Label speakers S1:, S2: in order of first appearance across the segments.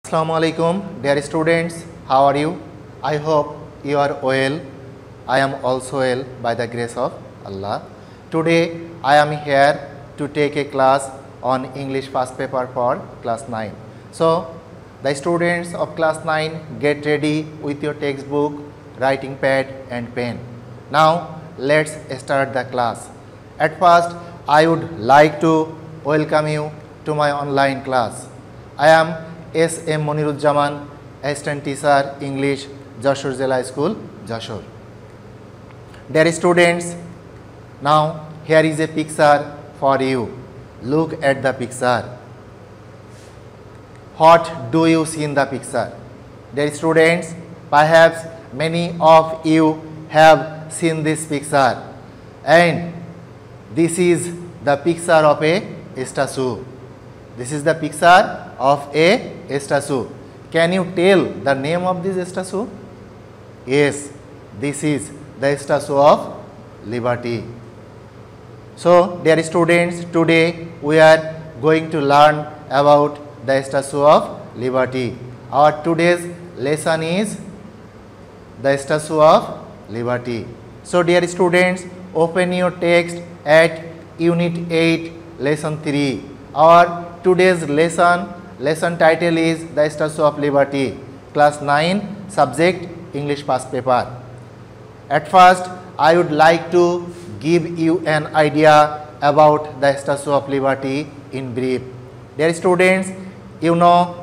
S1: Assalamu alaikum, dear students. How are you? I hope you are well. I am also well by the grace of Allah. Today I am here to take a class on English first paper for class 9. So the students of class 9, get ready with your textbook, writing pad and pen. Now let's start the class. At first I would like to welcome you to my online class. I am S.M. Moniruzzaman, Assistant Teacher, English, Jashore Zilla School, Jashore. Dear students, now here is a picture for you. Look at the picture. What do you see in the picture? Dear students, perhaps many of you have seen this picture, and this is the picture of a statue. This is the picture of a statue. Can you tell the name of this statue? Yes, this is the Statue of Liberty. So, dear students, today we are going to learn about the Statue of Liberty. Our today's lesson is the Statue of Liberty. So, dear students, open your text at Unit 8, Lesson 3. Our today's lesson title is the Statue of Liberty, class 9, subject English past paper. At first, I would like to give you an idea about the Statue of Liberty in brief. Dear students, you know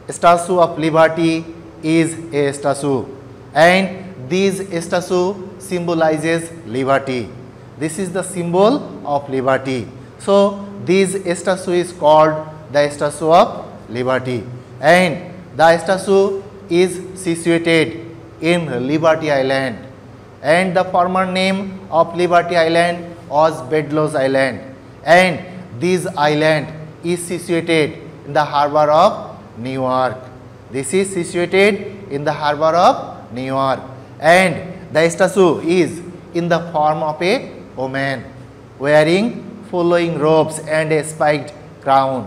S1: Statue of Liberty is a statue, and this statue symbolizes liberty. This is the symbol of liberty. So, this statue is called the Statue of Liberty, and the statue is situated in Liberty Island, and the former name of Liberty Island was Bedloes Island, and this island is situated in the harbor of New York. This is situated in the harbor of New York, and the statue is in the form of a woman wearing flowing robes and a spiked crown,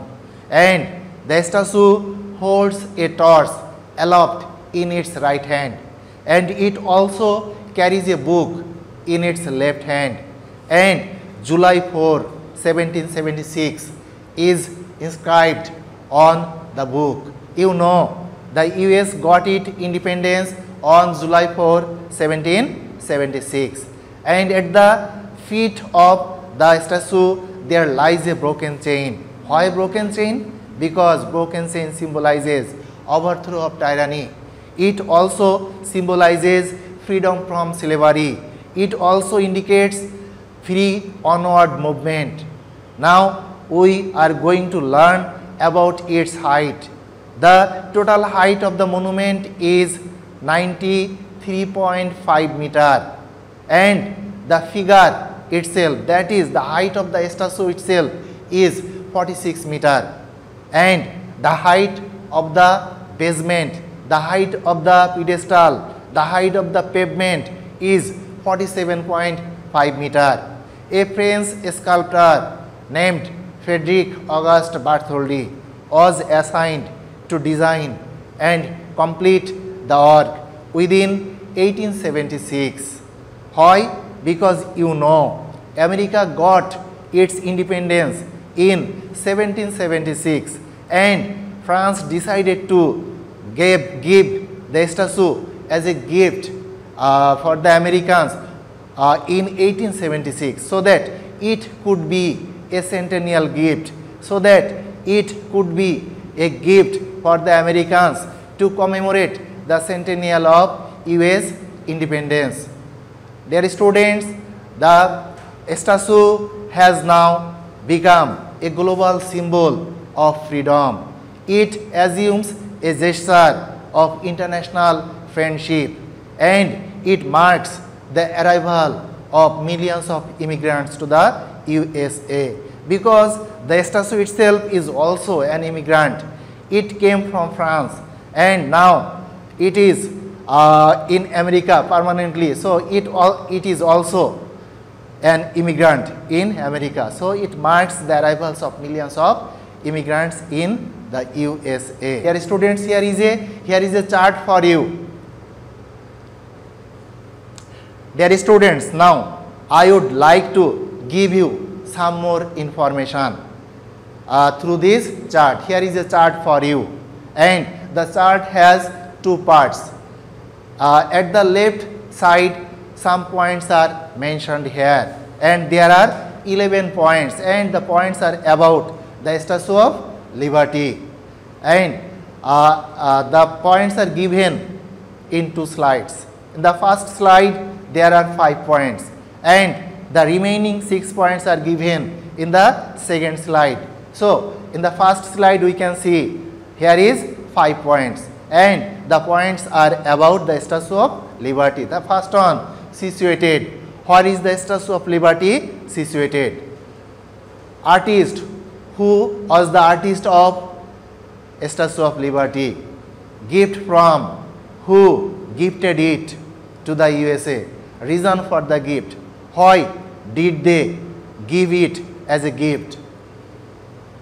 S1: and the statue holds a torch aloft in its right hand, and it also carries a book in its left hand, and July 4, 1776 is inscribed on the book. You know, the US got its independence on July 4, 1776, and at the feet of the statue there lies a broken chain. Why broken chain? Because broken chain symbolizes overthrow of tyranny. It also symbolizes freedom from slavery. It also indicates free onward movement. Now we are going to learn about its height. The total height of the monument is 93.5 meter, and the figure itself, that is the height of the statue itself, is 46 meter, and the height of the basement, the height of the pedestal, the height of the pavement is 47.5 meter. A French sculptor named Frederic Auguste Bartholdi was assigned to design and complete the work within 1876. Why? Because you know, America got its independence in 1776, and France decided to give the statue as a gift for the Americans in 1876, so that it could be a centennial gift, so that it could be a gift for the Americans to commemorate the centennial of US independence. Dear students, the statue has now become a global symbol of freedom. It assumes a gesture of international friendship, and it marks the arrival of millions of immigrants to the USA, because the statue itself is also an immigrant. It came from France, and now it is in America permanently, so it is also an immigrant in America. So it marks the arrivals of millions of immigrants in the USA. Here students, here is a chart for you. Dear students, now I would like to give you some more information through this chart. Here is a chart for you, and the chart has two parts. At the left side, some points are mentioned here, and there are 11 points, and the points are about the Statue of Liberty, and the points are given in two slides. In the first slide, there are 5 points, and the remaining 6 points are given in the second slide. So, in the first slide, we can see here is 5 points, and the points are about the Statue of Liberty. The first one, situated. Where is the Statue of Liberty situated? Artist. Who was the artist of Statue of Liberty? Gift from. Who gifted it to the USA? Reason for the gift. Why did they give it as a gift?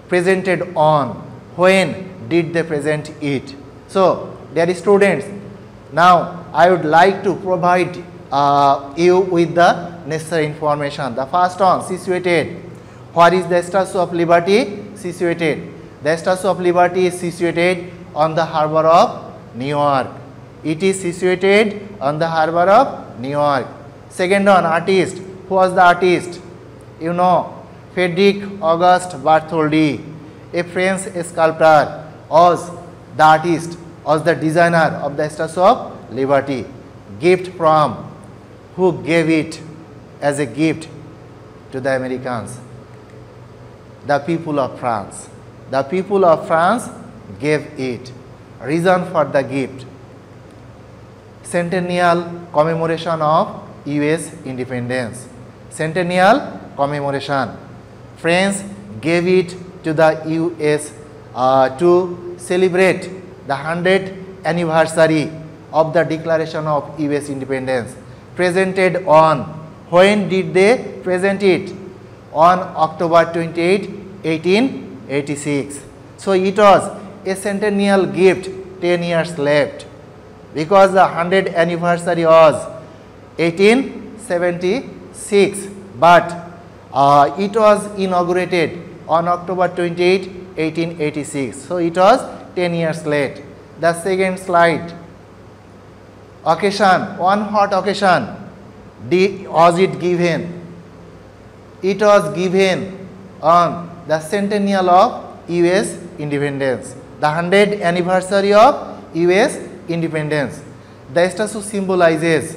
S1: Presented on. When did they present it? So, dear students, now I would like to provide you with the necessary information. The first one, situated. Where is the Statue of Liberty situated? The Statue of Liberty is situated on the harbor of New York. It is situated on the harbor of New York. Second one, artist. Who was the artist? You know, Frederic Auguste Bartholdi, a French sculptor, was the artist, was the designer of the Statue of Liberty. Gift from. Who gave it as a gift to the Americans? The people of France. The people of France gave it. Reason for the gift. Centennial commemoration of US independence. Centennial commemoration. France gave it to the US to celebrate the 100th anniversary of the declaration of US independence. Presented on. When did they present it? On October 28, 1886. So, it was a centennial gift, 10 years left, because the 100th anniversary was 1876, but it was inaugurated on October 28, 1886. So, it was 10 years late. The second slide. Occasion. On what occasion was it given? It was given on the centennial of US independence, the 100th anniversary of US independence. The statue symbolizes.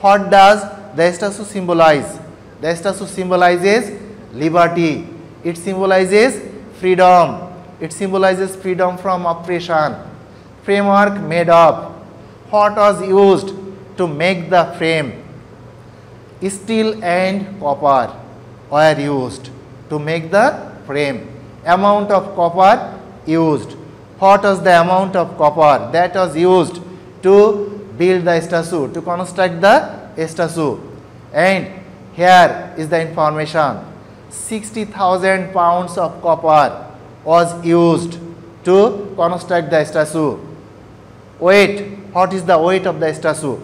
S1: What does the statue symbolize? The statue symbolizes liberty. It symbolizes freedom. It symbolizes freedom from oppression. Framework made of. What was used to make the frame? Steel and copper were used to make the frame. Amount of copper used. What was the amount of copper that was used to build the statue, to construct the statue? And here is the information. 60,000 pounds of copper was used to construct the statue. Weight. What is the weight of the statue?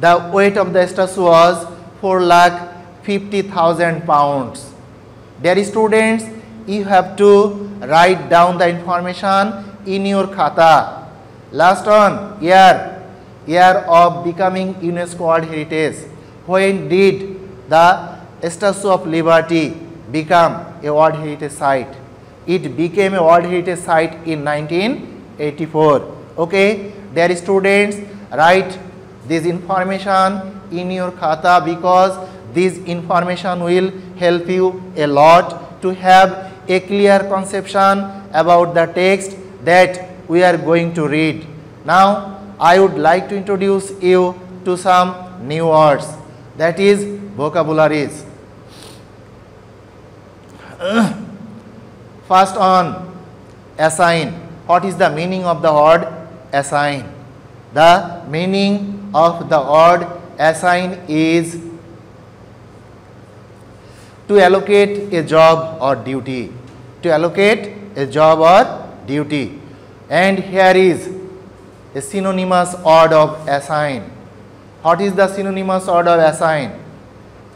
S1: The weight of the statue was 4,50,000 pounds. Dear students, you have to write down the information in your khata. Last one, year of becoming UNESCO World Heritage. When did the Statue of Liberty become a World Heritage Site? It became a World Heritage Site in 1984. Okay, dear students, write this information in your khata, because this information will help you a lot to have a clear conception about the text that we are going to read. Now, I would like to introduce you to some new words, that is vocabularies. First on, assign. What is the meaning of the word assign? The meaning of the word assign is to allocate a job or duty. To allocate a job or duty. And here is a synonymous word of assign. What is the synonymous word of assign?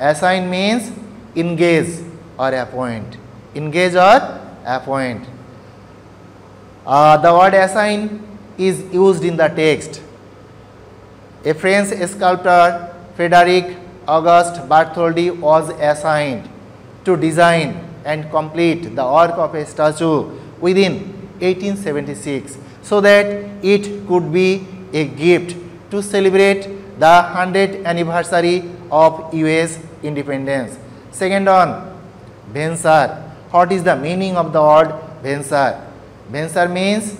S1: Assign means engage or appoint. Engage or appoint. The word assign is used in the text. A French sculptor, Frederic Auguste Bartholdi, was assigned to design and complete the work of a statue within 1876 so that it could be a gift to celebrate the 100th anniversary of US independence. Second on, venture. What is the meaning of the word venture? Venture means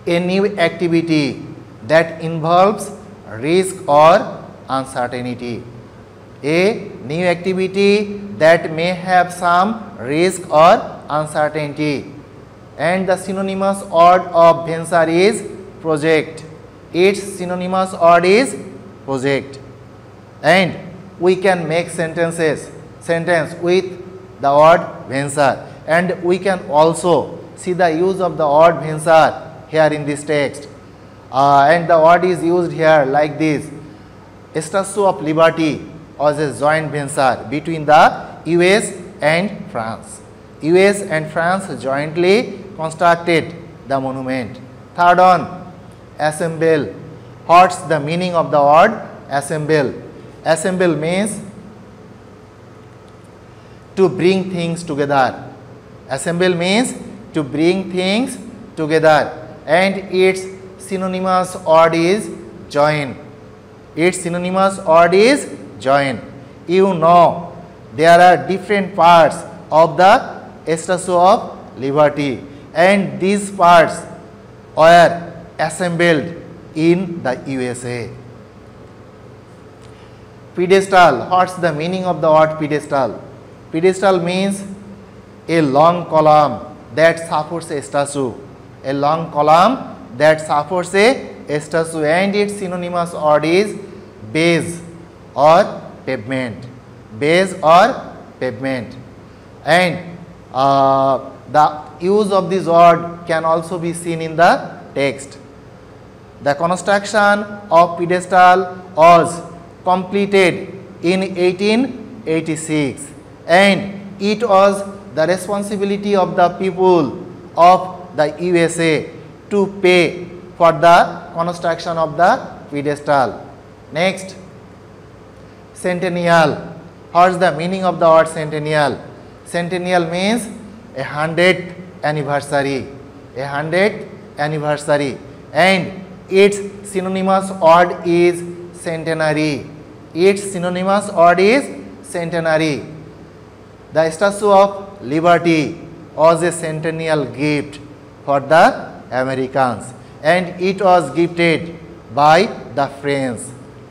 S1: a new activity that involves risk or uncertainty. A new activity that may have some risk or uncertainty. And the synonymous word of venture is project. Its synonymous word is project. And we can make sentence with the word venture. And we can also see the use of the word venture here in this text. And the word is used here like this. Statue of Liberty was a joint venture between the US and France. US and France jointly constructed the monument. Third on, assemble. What's the meaning of the word assemble? Assemble means to bring things together. Assemble means to bring things together. And its synonymous word is join. Its synonymous word is join. You know, there are different parts of the Statue of Liberty, and these parts were assembled in the USA. Pedestal. What's the meaning of the word pedestal? Pedestal means a long column that supports a statue. A long column that supports a statue, and its synonymous word is base or pavement. Base or pavement. And the use of this word can also be seen in the text. The construction of pedestal was completed in 1886, and it was the responsibility of the people of the USA to pay for the construction of the pedestal. Next, centennial. What is the meaning of the word centennial? Centennial means 100th anniversary. 100th anniversary. And its synonymous word is centenary. Its synonymous word is centenary. The Statue of Liberty was a centennial gift for the Americans, and it was gifted by the French.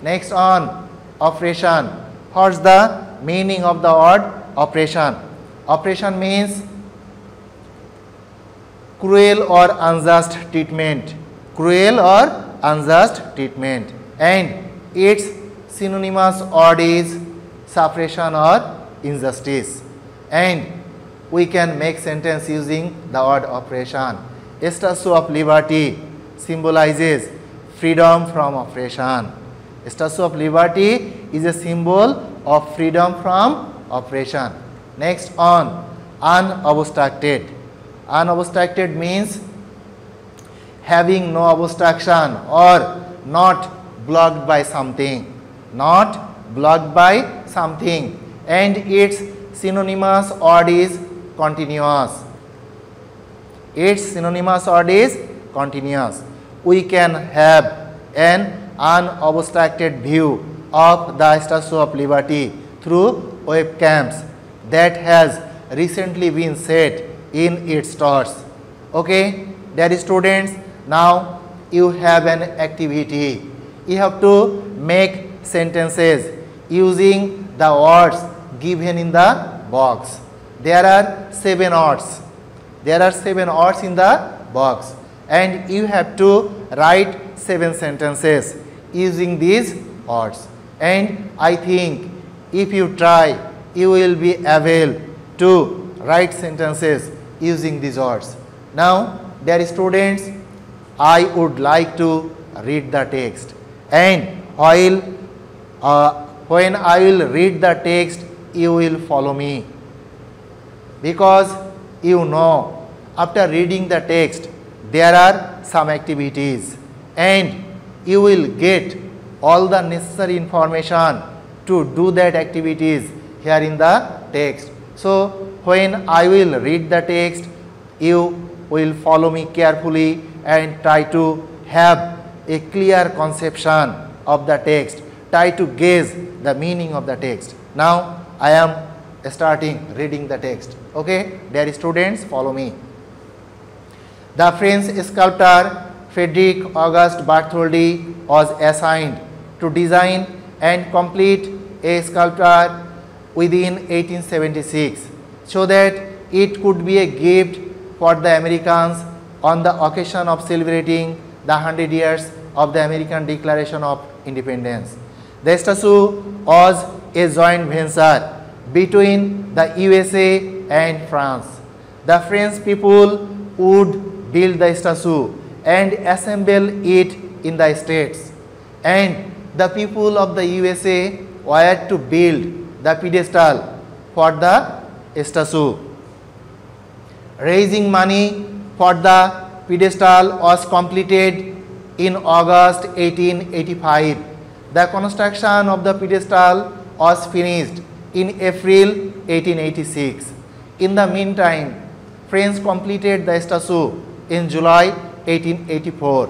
S1: Next on, oppression. What's the meaning of the word oppression? Oppression means cruel or unjust treatment. Cruel or unjust treatment. And its synonymous word is suppression or injustice. And we can make sentence using the word oppression. A Statue of Liberty symbolizes freedom from oppression. A Statue of Liberty is a symbol of freedom from oppression. Next on, unobstructed. Unobstructed means having no obstruction or not blocked by something. Not blocked by something. And its synonymous word is continuous. Its synonymous word is continuous. We can have an unobstructed view of the Statue of Liberty through webcams that has recently been set in its stores. Okay, dear students, now you have an activity. You have to make sentences using the words given in the box. There are 7 words. There are 7 words in the box, and you have to write 7 sentences using these words. And I think if you try, you will be able to write sentences using these words. Now, dear students, I would like to read the text, and when I will read the text, you will follow me, because you know, after reading the text there are some activities and you will get all the necessary information to do that activities here in the text. So, when I will read the text, you will follow me carefully and try to have a clear conception of the text, try to gauge the meaning of the text. Now, I am starting reading the text. Okay, dear students, follow me. The French sculptor Frédéric Auguste Bartholdi was assigned to design and complete a sculpture within 1876 so that it could be a gift for the Americans on the occasion of celebrating the 100 years of the American Declaration of Independence. The statue was a joint venture between the USA and France. The French people would build the statue and assemble it in the States, and the people of the USA were to build the pedestal for the statue. Raising money for the pedestal was completed in August 1885. The construction of the pedestal was finished in April 1886. In the meantime, France completed the statue in July 1884.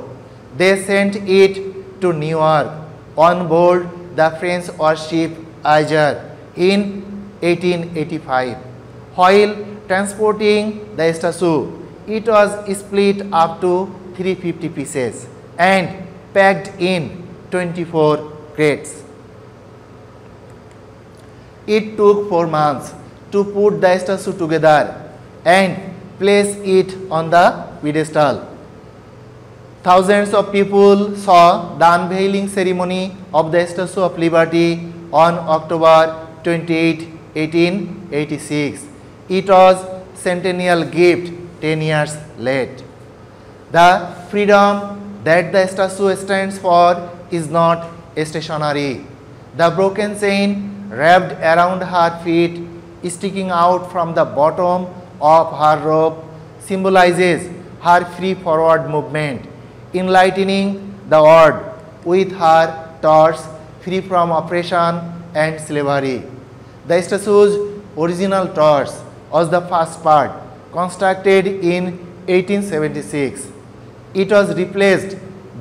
S1: They sent it to New York on board the French warship Alger in 1885. While transporting the statue, it was split up to 350 pieces and packed in 24 crates. It took 4 months to put the statue together and place it on the pedestal. Thousands of people saw the unveiling ceremony of the Statue of Liberty on October 28, 1886. It was centennial gift 10 years late. The freedom that the statue stands for is not stationary. The broken chain wrapped around her feet, sticking out from the bottom of her robe, symbolizes her free forward movement, enlightening the world with her torch, free from oppression and slavery. The statue's original torch was the first part, constructed in 1876. It was replaced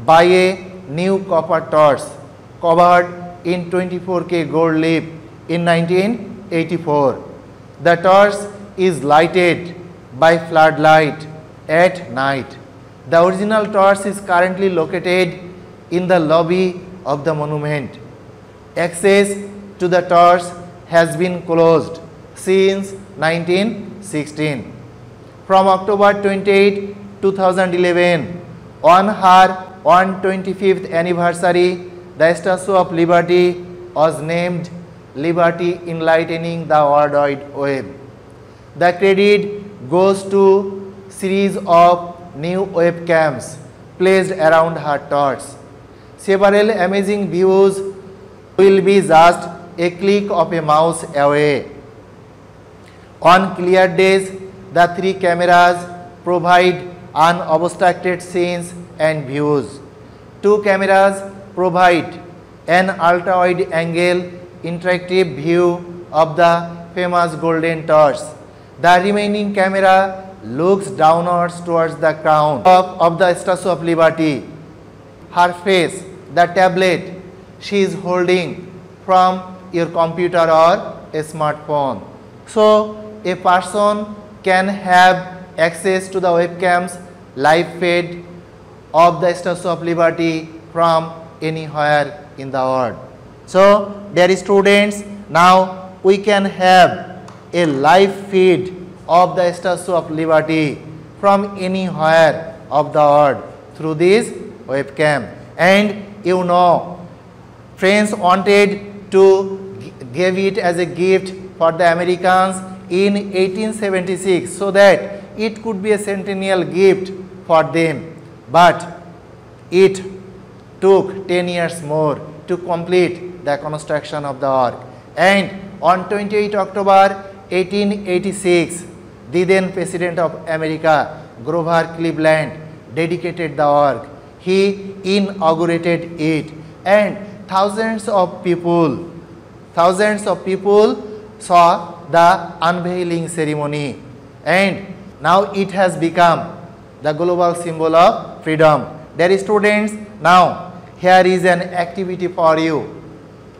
S1: by a new copper torch covered in 24K gold leaf in 1984. The torch is lighted by floodlight at night. The original torch is currently located in the lobby of the monument. Access to the torch has been closed since 1916. From October 28, 2011, on her 125th anniversary, the Statue of Liberty was named Liberty Enlightening the World Wide Web. The credit goes to series of new webcams placed around her torch. Several amazing views will be just a click of a mouse away. On clear days, the 3 cameras provide unobstructed scenes and views. 2 cameras provide an ultra-wide angle interactive view of the famous golden torch. The remaining camera looks downwards towards the crown of the Statue of Liberty. Her face, the tablet she is holding from your computer or a smartphone. So, a person can have access to the webcams live feed of the Statue of Liberty from anywhere in the world. So, dear students, now we can have a live feed of the Statue of Liberty from anywhere of the world through this webcam. And you know, France wanted to give it as a gift for the Americans in 1876 so that it could be a centennial gift for them, but it took 10 years more to complete the construction of the ark. And on 28 October 1886, the then President of America, Grover Cleveland, dedicated the ark. He inaugurated it, and thousands of people saw the unveiling ceremony, and now it has become the global symbol of freedom. Dear students, now here is an activity for you.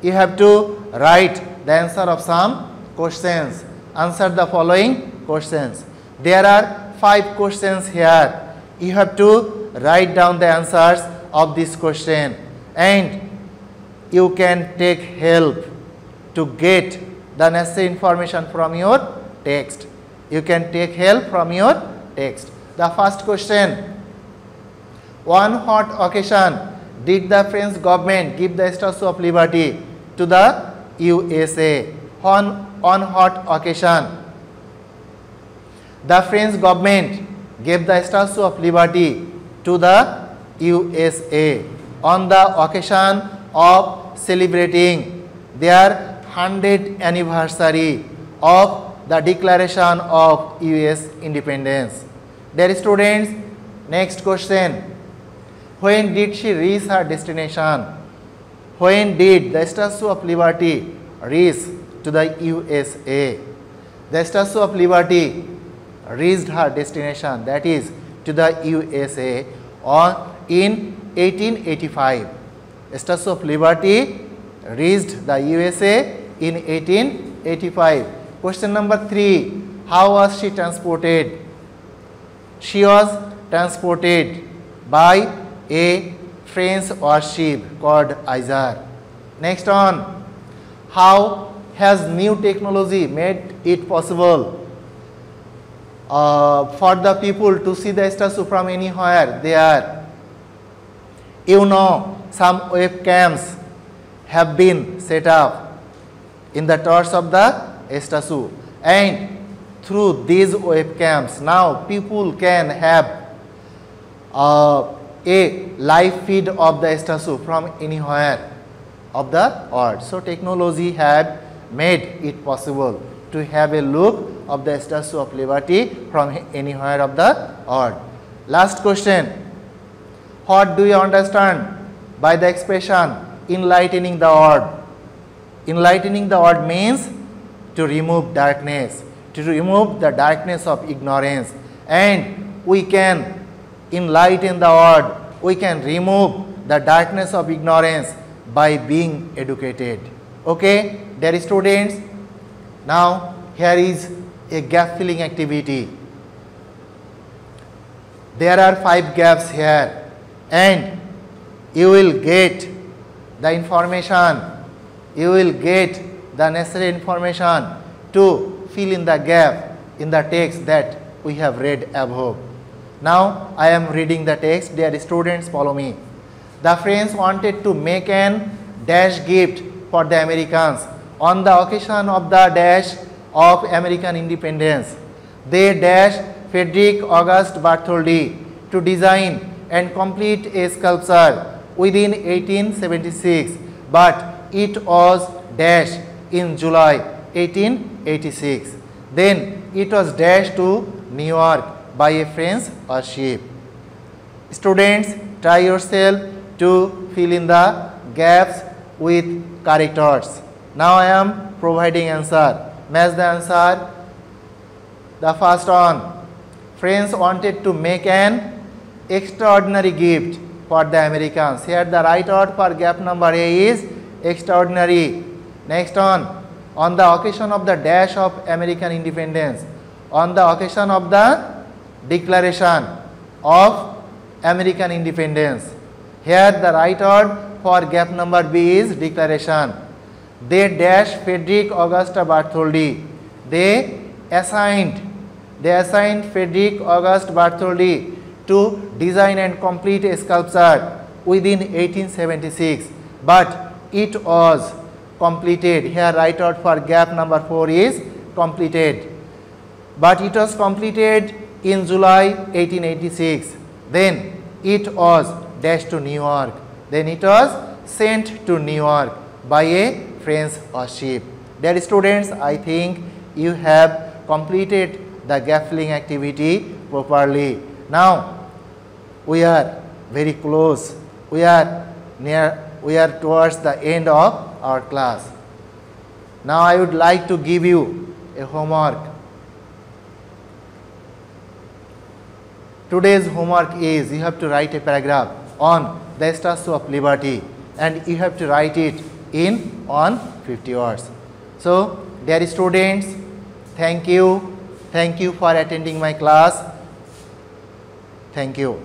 S1: You have to write the answer of some questions. Answer the following questions. There are 5 questions here. You have to write down the answers of this question, and you can take help to get the necessary information from your text. You can take help from your text. The first question: on what occasion did the French government give the Statue of Liberty to the USA? On what occasion the French government gave the Statue of Liberty to the USA? On the occasion of celebrating their 100th anniversary of the Declaration of US Independence. Dear students, next question: when did she reach her destination? When did the Statue of Liberty reach to the USA? The Statue of Liberty reached her destination, that is to the USA, in 1885. The Statue of Liberty reached the USA in 1885. Question number 3: how was she transported? She was transported by a French warship called Isar. Next on: how has new technology made it possible for the people to see the statue from anywhere they are? You know, some webcams have been set up in the torso of the statue, and through these webcams now people can have a live feed of the statue from anywhere of the world. So technology have made it possible to have a look of the Statue of Liberty from anywhere of the world. Last question: what do you understand by the expression enlightening the world? Enlightening the world means to remove darkness, to remove the darkness of ignorance, and we can enlighten the world, we can remove the darkness of ignorance by being educated. Okay, dear students, now here is a gap filling activity. There are 5 gaps here, and you will get the information, you will get the necessary information to fill in the gap in the text that we have read above. Now I am reading the text. Dear students, follow me. The French wanted to make an dash gift for the Americans on the occasion of the dash of American independence. They dashed Frederick August Bartholdi to design and complete a sculpture within 1876, but it was dashed in July 1886. Then it was dashed to New York by a French warship. Students, try yourself to fill in the gaps with correct words. Now I am providing answer. Match the answer. The first one: French wanted to make an extraordinary gift for the Americans. Here the right word for gap number A is extraordinary. Next one: on the occasion of the dash of American independence. On the occasion of the Declaration of American independence. Here the right word for gap number B is declaration. They dashed Frederick August Bartholdi. They assigned Frederick August Bartholdi to design and complete a sculpture within 1876, but it was completed. Here right word for gap number 4 is completed. But it was completed in July 1886. Then it was dashed to New York. Then it was sent to New York by a French ship. Dear students, I think you have completed the gap filling activity properly. Now we are very close. We are towards the end of our class. Now I would like to give you a homework. Today's homework is you have to write a paragraph on the Statue of Liberty, and you have to write it in 150 words. So, dear students, thank you for attending my class. Thank you.